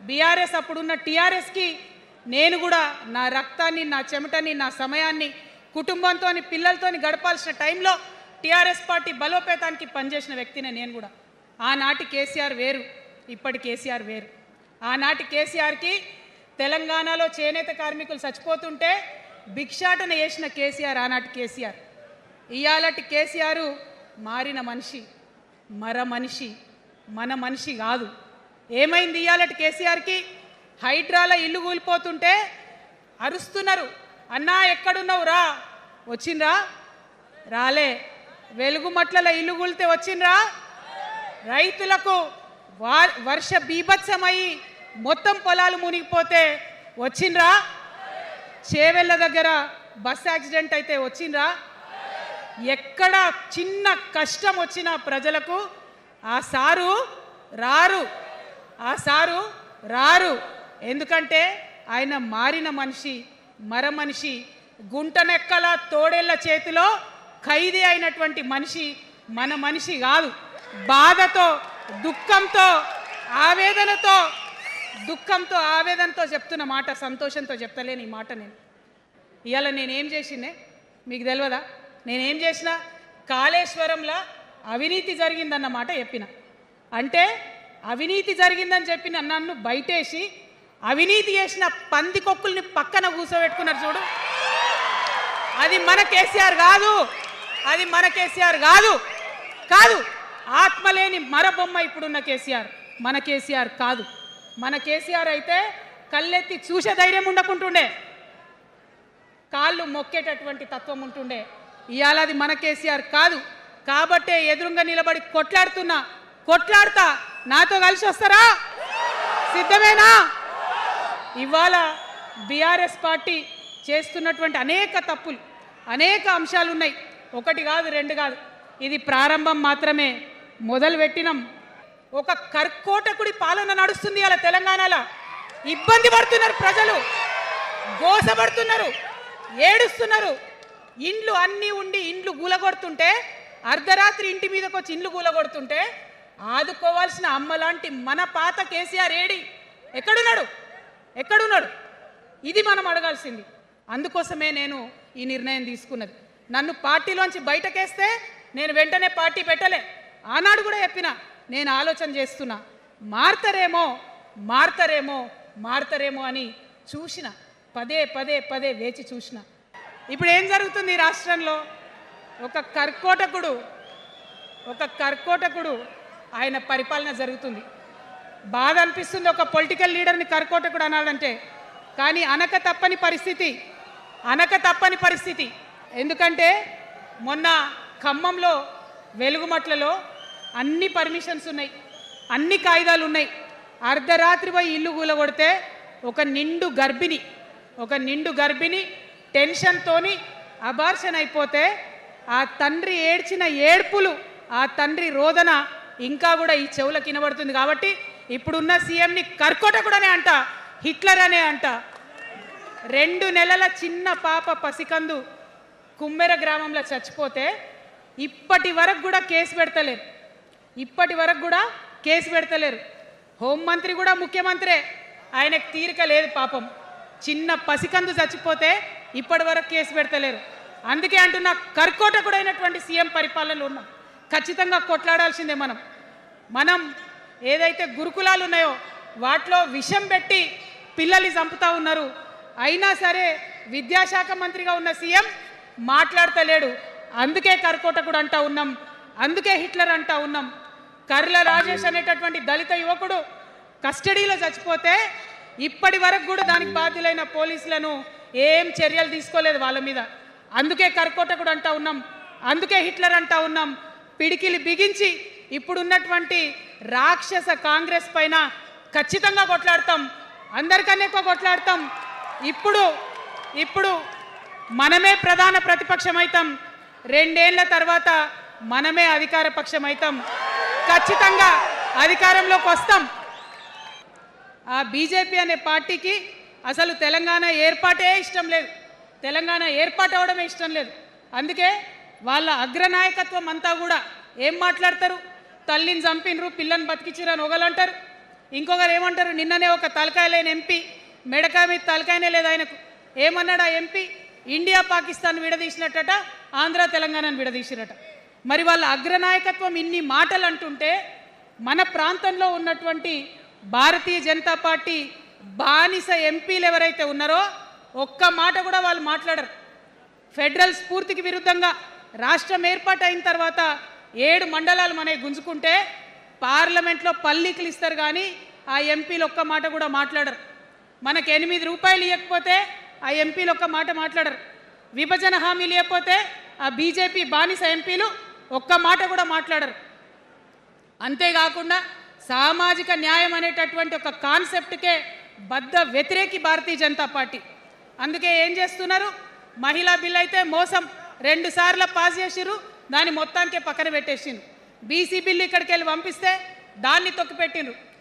BRS అప్పుడున్న టీఆర్ఎస్కి నేను కూడా నా రక్తాన్ని, నా చెమటని, నా సమయాన్ని కుటుంబంతో పిల్లలతో గడపాల్సిన టైంలో టీఆర్ఎస్ పార్టీ బలోపేతానికి పనిచేసిన వ్యక్తినే నేను కూడా. ఆనాటి కేసీఆర్ వేరు, ఇప్పటి కేసీఆర్ వేరు. ఆనాటి కేసీఆర్కి తెలంగాణలో చేనేత కార్మికులు చచ్చిపోతుంటే భిక్షాటన చేసిన కేసీఆర్ ఆనాటి కేసీఆర్. ఇయాలటి కేసీఆర్ మారిన మనిషి, మనిషి, మన మనిషి కాదు. ఏమైంది ఇయాలటి కేసీఆర్కి? హైడ్రాల ఇల్లు కూలిపోతుంటే అరుస్తున్నారు, అన్నా ఎక్కడున్నావు రా, వచ్చిండ్రా? రాలే. వెలుగుమట్ల ఇల్లు కూలితే వచ్చిండ్రా? రైతులకు వర్ష బీభత్సమై మొత్తం పొలాలు మునిగిపోతే వచ్చిండ్రా? చేవెళ్ళ దగ్గర బస్ యాక్సిడెంట్ అయితే వచ్చిండ్రా? ఎక్కడ చిన్న కష్టం వచ్చినా ప్రజలకు ఆ సారు రారు, ఆ సారు రారు. ఎందుకంటే ఆయన మారిన మనిషి, మనిషి, గుంటనెక్కల తోడేళ్ల చేతిలో ఖైదీ అయినటువంటి మనిషి, మన మనిషి కాదు. బాధతో, దుఃఖంతో, ఆవేదనతో చెప్తున్న మాట, సంతోషంతో చెప్తలేని ఈ మాట. నేను ఇవాళ నేనేం చేసిందే మీకు తెలియదా? నేనేం చేసిన? కాళేశ్వరంలో అవినీతి జరిగిందన్న మాట చెప్పిన. అంటే అవినీతి జరిగిందని చెప్పిన నన్ను బయటేసి అవినీతి చేసిన పందికొక్కుల్ని పక్కన కూర్చోబెట్టుకున్నారు చూడు. అది మన కేసీఆర్ కాదు, అది మన కేసీఆర్ కాదు. కాదు, ఆత్మలేని మరబొమ్మ ఇప్పుడున్న కేసీఆర్, మన కేసీఆర్ కాదు. మన కేసీఆర్ అయితే కళ్ళెత్తి చూసే ధైర్యం ఉండకుంటుండే, కాళ్ళు మొక్కేటటువంటి తత్వం ఉంటుండే. ఇవాళ అది మన కేసీఆర్ కాదు. కాబట్టే ఎదురుగా నిలబడి కొట్లాడుతా. నాతో కలిసి వస్తారా? సిద్ధమేనా? ఇవాళ బీఆర్ఎస్ పార్టీ చేస్తున్నటువంటి అనేక తప్పులు, అనేక అంశాలు ఉన్నాయి. ఒకటి కాదు, రెండు కాదు. ఇది ప్రారంభం మాత్రమే. మొదలు పెట్టినాం. ఒక కర్కోటకుడి పాలన నడుస్తుంది అలా తెలంగాణలో. ఇబ్బంది పడుతున్నారు ప్రజలు, గోసపడుతున్నారు, ఏడుస్తున్నారు. ఇండ్లు అన్నీ ఉండి ఇండ్లు గూలగొడుతుంటే, అర్ధరాత్రి ఇంటి మీదకి వచ్చి ఇండ్లు గూలగొడుతుంటే ఆదుకోవాల్సిన అమ్మలాంటి మన పాత కేసీఆర్ ఏడి? ఎక్కడున్నాడు? ఇది మనం అడగాల్సింది. అందుకోసమే నేను ఈ నిర్ణయం తీసుకున్నది. నన్ను పార్టీలోంచి బయటకేస్తే నేను వెంటనే పార్టీ పెట్టలే. ఆనాడు కూడా చెప్పిన, నేను ఆలోచన చేస్తున్నా, మారతారేమో అని చూసిన. పదే వేచి చూసిన. ఇప్పుడు ఏం జరుగుతుంది ఈ రాష్ట్రంలో? ఒక కర్కోటకుడు ఆయన పరిపాలన జరుగుతుంది. బాధ అనిపిస్తుంది ఒక పొలిటికల్ లీడర్ని కర్కోటకుడు అనాలంటే. కానీ అనక తప్పని పరిస్థితి. ఎందుకంటే మొన్న ఖమ్మంలో వెలుగుమట్లలో అన్ని పర్మిషన్స్ ఉన్నాయి, అన్ని కాయిదాలు ఉన్నాయి. అర్ధరాత్రి పోయి ఇల్లు కూలగొడితే ఒక నిండు గర్భిణి టెన్షన్తోని అబార్షన్ అయిపోతే ఆ తండ్రి ఏడ్చిన ఏడ్పులు, ఆ తండ్రి రోదన ఇంకా కూడా ఈ చెవులకు వినబడుతుంది. కాబట్టి ఇప్పుడున్న సీఎంని కర్కోటకుడనే అంట, హిట్లర్ అనే అంట. 2 నెలల చిన్న పాప పసికందు కుమ్మెర గ్రామంలో చచ్చిపోతే ఇప్పటి వరకు కూడా కేసు పెడతలేరు. హోంమంత్రి కూడా ముఖ్యమంత్రే, ఆయనకు తీరిక లేదు పాపం. చిన్న పసికందు చచ్చిపోతే ఇప్పటి వరకు కేసు పెడతలేరు. అందుకే అంటున్నా, కర్కోటకుడైనటువంటి సీఎం పరిపాలనలో ఉన్నాం. ఖచ్చితంగా కొట్లాడాల్సిందే. మనం ఏదైతే గురుకులాలు ఉన్నాయో వాటిలో విషం పెట్టి పిల్లల్ని చంపుతా ఉన్నారు. అయినా సరే విద్యాశాఖ మంత్రిగా ఉన్న సీఎం మాట్లాడతలేడు. అందుకే కర్కోటకుడు అంటా ఉన్నాం, అందుకే హిట్లర్ అంటా ఉన్నాం. కర్ల రాజేష్ అనేటటువంటి దళిత యువకుడు కస్టడీలో చచ్చిపోతే ఇప్పటి వరకు కూడా దానికి బాధ్యులైన పోలీసులను ఏం చర్యలు తీసుకోలేదు వాళ్ళ మీద. అందుకే కర్కోటకుడు అంటా ఉన్నాం, అందుకే హిట్లర్ అంటా ఉన్నాం. పిడికిలి బిగించి ఇప్పుడున్నటువంటి రాక్షస కాంగ్రెస్ పైన ఖచ్చితంగా కొట్లాడతాం, అందరికన్నా ఎక్కువ కొట్లాడతాం. ఇప్పుడు మనమే ప్రధాన ప్రతిపక్షం అవుతాం. 2 ఏళ్ల తర్వాత మనమే అధికార పక్షం అవుతాం. ఖచ్చితంగా అధికారంలోకి వస్తాం. ఆ బీజేపీ అనే పార్టీకి అసలు తెలంగాణ ఏర్పాటే ఇష్టం లేదు, తెలంగాణ ఏర్పాటు అవడమే ఇష్టం లేదు. అందుకే వాళ్ళ అగ్రనాయకత్వం అంతా కూడా ఏం మాట్లాడతారు? తల్లిని చంపినరు, పిల్లని బతికించారు అని ఒకలంటారు, ఇంకొకరు ఏమంటారు, నిన్ననే ఒక తలకాయ లేని ఎంపీ, మెడకాయ మీద తలకాయనే లేదు ఆయనకు, ఏమన్నాడు ఆ ఎంపీ, ఇండియా పాకిస్తాన్ విడదీసినట్టట, ఆంధ్ర తెలంగాణను విడదీసిరట. మరి వాళ్ళ అగ్రనాయకత్వం ఇన్ని మాటలు అంటుంటే మన ప్రాంతంలో ఉన్నటువంటి భారతీయ జనతా పార్టీ బానిస ఎంపీలు ఎవరైతే ఉన్నారో ఒక్క మాట కూడా వాళ్ళు మాట్లాడరు. ఫెడరల్ స్ఫూర్తికి విరుద్ధంగా రాష్ట్రం ఏర్పాటు అయిన తర్వాత 7 మండలాలు మనకి గుంజుకుంటే పార్లమెంట్లో పల్లీకులు ఇస్తారు కానీ ఆ ఎంపీలు ఒక్క మాట కూడా మాట్లాడరు. మనకు 8 రూపాయలు ఇవ్వకపోతే ఆ ఎంపీలు ఒక్క మాట మాట్లాడరు. విభజన హామీలు ఇవ్వకపోతే ఆ బీజేపీ బానిస ఎంపీలు ఒక్క మాట కూడా మాట్లాడరు. అంతేకాకుండా సామాజిక న్యాయం అనేటటువంటి ఒక కాన్సెప్ట్కే బద్ద వ్యతిరేకి భారతీయ జనతా పార్టీ. అందుకే ఏం చేస్తున్నారు, మహిళా బిల్ అయితే మోసం 2 సార్లు పాస్ చేసిరు, దాన్ని మొత్తానికే పక్కన పెట్టేసిండ్రు. బీసీ బిల్లు ఇక్కడికి వెళ్ళి పంపిస్తే దాన్ని తొక్కిపెట్టిండ్రు.